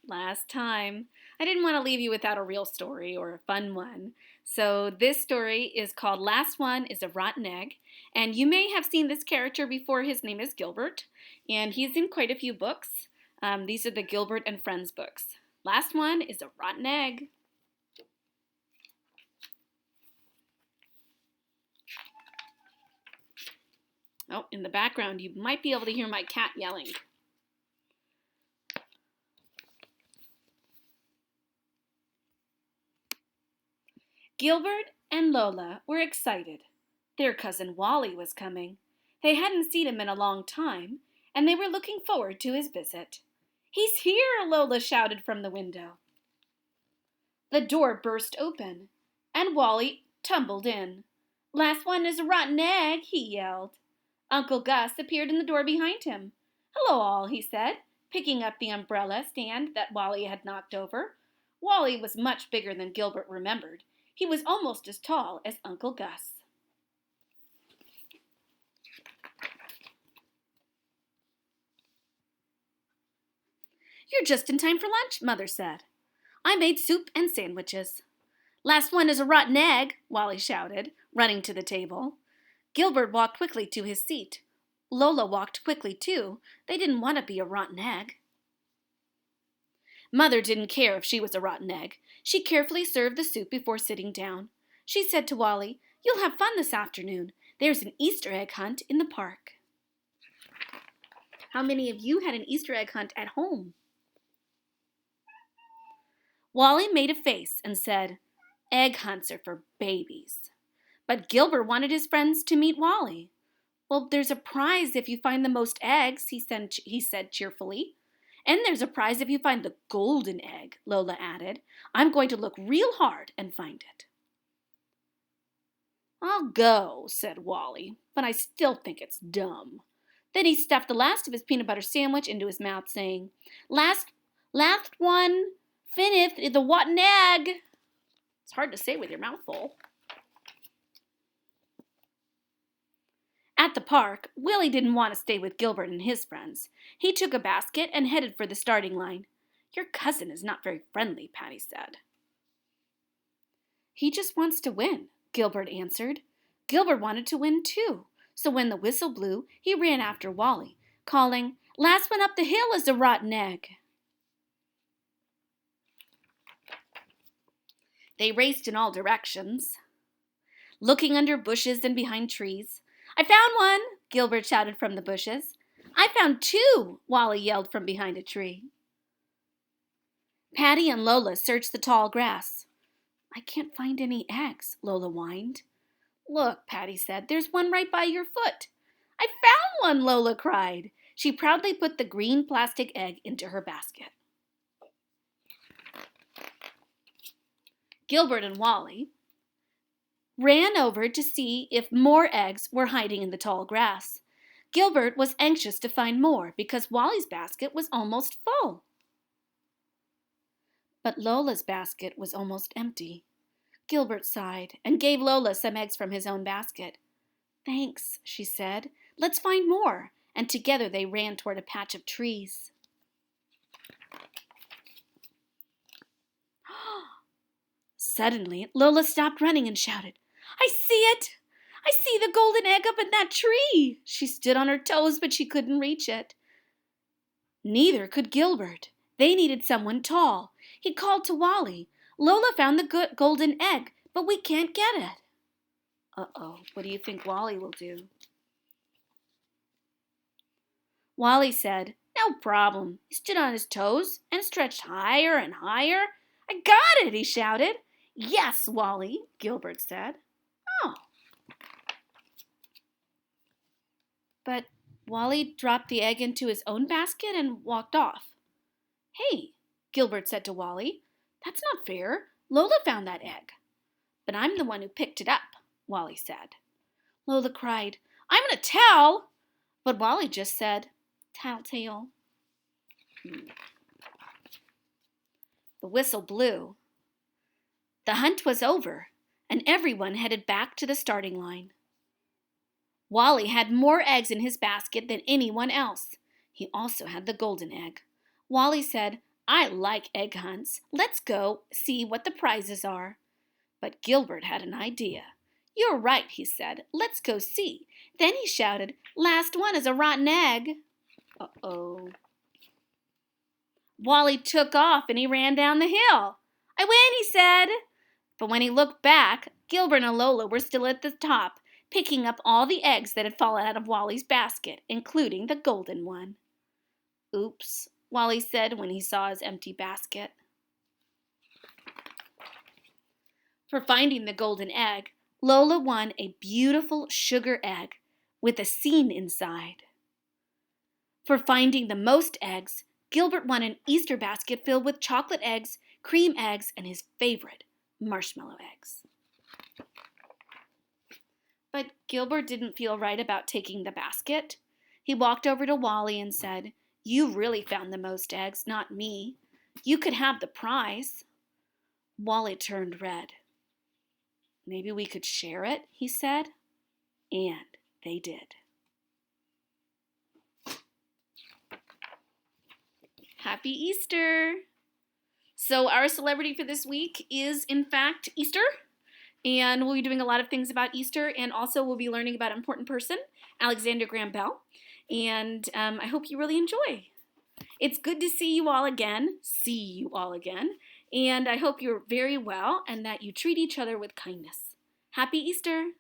Last time. I didn't want to leave you without a real story or a fun one. So, this story is called Last One is a Rotten Egg. And you may have seen this character before. His name is Gilbert, and he's in quite a few books. These are the Gilbert and Friends books. Last One is a Rotten Egg. Oh, in the background, you might be able to hear my cat yelling. Gilbert and Lola were excited. Their cousin Wally was coming. They hadn't seen him in a long time, and they were looking forward to his visit. "He's here!" Lola shouted from the window. The door burst open, and Wally tumbled in. "Last one is a rotten egg," he yelled. Uncle Gus appeared in the door behind him. "Hello, all," he said, picking up the umbrella stand that Wally had knocked over. Wally was much bigger than Gilbert remembered. He was almost as tall as Uncle Gus. "You're just in time for lunch," Mother said. "I made soup and sandwiches." "Last one is a rotten egg," Wally shouted, running to the table. Gilbert walked quickly to his seat. Lola walked quickly too. They didn't want to be a rotten egg. Mother didn't care if she was a rotten egg. She carefully served the soup before sitting down. She said to Wally, "You'll have fun this afternoon. There's an Easter egg hunt in the park." How many of you had an Easter egg hunt at home? Wally made a face and said, "Egg hunts are for babies." But Gilbert wanted his friends to meet Wally. "Well, there's a prize if you find the most eggs," he said cheerfully. "And there's a prize if you find the golden egg," Lola added. "I'm going to look real hard and find it." "I'll go," said Wally, "but I still think it's dumb." Then he stuffed the last of his peanut butter sandwich into his mouth, saying, Last one finneth the rotten egg." It's hard to say with your mouth full. At the park, Willie didn't want to stay with Gilbert and his friends. He took a basket and headed for the starting line. "Your cousin is not very friendly," Patty said. "He just wants to win," Gilbert answered. Gilbert wanted to win too, so when the whistle blew, he ran after Wally, calling, "Last one up the hill is a rotten egg." They raced in all directions, looking under bushes and behind trees. "I found one," Gilbert shouted from the bushes. "I found two," Wally yelled from behind a tree. Patty and Lola searched the tall grass. "I can't find any eggs," Lola whined. "Look," Patty said, "there's one right by your foot." "I found one," Lola cried. She proudly put the green plastic egg into her basket. Gilbert and Wally ran over to see if more eggs were hiding in the tall grass. Gilbert was anxious to find more because Wally's basket was almost full. But Lola's basket was almost empty. Gilbert sighed and gave Lola some eggs from his own basket. "Thanks," she said. "Let's find more." And together they ran toward a patch of trees. Suddenly, Lola stopped running and shouted, "I see it! I see the golden egg up in that tree!" She stood on her toes, but she couldn't reach it. Neither could Gilbert. They needed someone tall. He called to Wally, "Lola found the golden egg, but we can't get it." Uh-oh, what do you think Wally will do? Wally said, "No problem." He stood on his toes and stretched higher and higher. "I got it!" he shouted. "Yes, Wally," Gilbert said. "Oh." But Wally dropped the egg into his own basket and walked off. "Hey," Gilbert said to Wally, "that's not fair. Lola found that egg." "But I'm the one who picked it up," Wally said. Lola cried, "I'm going to tell." But Wally just said, "Tattletale." The whistle blew. The hunt was over, and everyone headed back to the starting line. Wally had more eggs in his basket than anyone else. He also had the golden egg. Wally said, I like egg hunts. Let's go see what the prizes are. But Gilbert had an idea. You're right, he said. Let's go see. Then he shouted, Last one is a rotten egg. Uh-oh. Wally took off and he ran down the hill. I win, he said. But when he looked back, Gilbert and Lola were still at the top, picking up all the eggs that had fallen out of Wally's basket, including the golden one. Oops, Wally said when he saw his empty basket. For finding the golden egg, Lola won a beautiful sugar egg with a scene inside. For finding the most eggs, Gilbert won an Easter basket filled with chocolate eggs, cream eggs, and his favorite, marshmallow eggs. But Gilbert didn't feel right about taking the basket. He walked over to Wally and said, You really found the most eggs, not me. You could have the prize. Wally turned red. Maybe we could share it, he said. And they did. Happy Easter! So our celebrity for this week is, in fact, Easter. And we'll be doing a lot of things about Easter. And also we'll be learning about an important person, Alexander Graham Bell. And I hope you really enjoy. It's good to see you all again. And I hope you're very well and that you treat each other with kindness. Happy Easter!